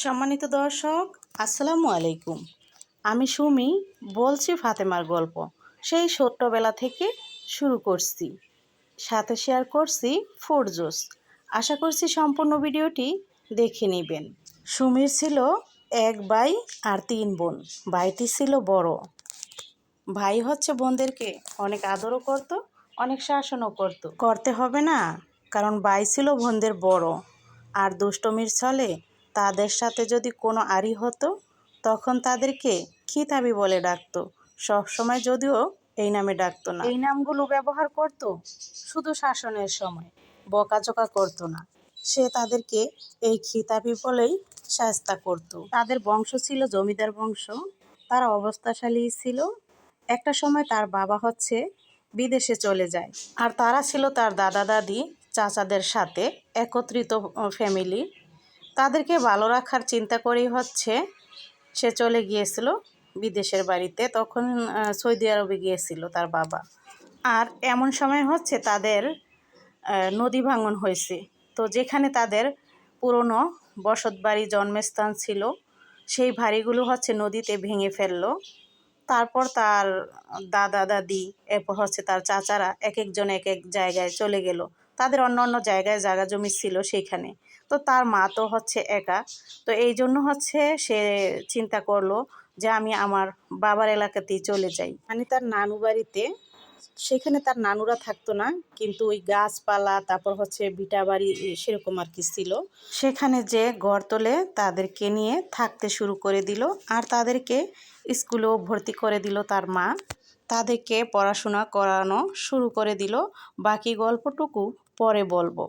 সম্মানিত দর্শক, আসসালামু আলাইকুম। আমি সুমি বলছি ফাতেমার গল্প। সেই ছোট্টবেলা থেকে শুরু করছি, সাথে শেয়ার করছি ফুড জুস। আশা করছি সম্পূর্ণ ভিডিওটি দেখে নেবেন। সুমির ছিল এক ভাই আর 3 বোন। ভাইটি ছিল বড়। ভাই হচ্ছে বোনদেরকে অনেক আদরও করত, অনেক শাসনও করতে হবে না, কারণ ভাই ছিল বোনদের বড়। আর দুষ্টমির ছলে তাদের সাথে যদি কোনো আড়ি হতো, তখন তাদেরকে খিতাবি বলে ডাকতো। সবসময় যদিও এই নামে ডাকতো না, এই নামগুলো ব্যবহার করত শুধু শাসনের সময়, বকাঝকা করতো না। সে তাদেরকে এই খিতাবি বলেই শায়েস্তা করত। তাদের বংশ ছিল জমিদার বংশ, তারা অবস্থাশালী ছিল। একটা সময় তার বাবা হচ্ছে বিদেশে চলে যায়, আর তারা ছিল তার দাদা দাদি চাচাদের সাথে একত্রিত ফ্যামিলি। তাদেরকে ভালো রাখার চিন্তা করেই হচ্ছে সে চলে গিয়েছিল বিদেশের বাড়িতে। তখন সৌদি আরবে গিয়েছিল তার বাবা। আর এমন সময় হচ্ছে তাদের নদী ভাঙন হয়েছে। তো যেখানে তাদের পুরনো বসত বাড়ি জন্মস্থান ছিল, সেই বাড়িগুলো হচ্ছে নদীতে ভেঙে ফেললো। তারপর তার দাদা দাদি, এরপর হচ্ছে তার চাচারা এক একজন এক এক জায়গায় চলে গেল। তাদের অন্য অন্য জায়গায় জায়গা জমি ছিল সেইখানে। তো তার মা তো হচ্ছে একা। তো এই জন্য হচ্ছে সে চিন্তা করলো যে আমি আমার বাবার এলাকাতেই চলে যাই, মানে তার নানু বাড়িতে। সেখানে তার নানুরা থাকতো না, কিন্তু ওই গাছপালা, তারপর হচ্ছে ভিটা বাড়ি সেরকম আর কি ছিল। সেখানে যে ঘর তোলে তাদেরকে নিয়ে থাকতে শুরু করে দিল, আর তাদেরকে স্কুলেও ভর্তি করে দিল তার মা। তাদেরকে পড়াশোনা করানো শুরু করে দিল। বাকি গল্পটুকু পরে বলবো।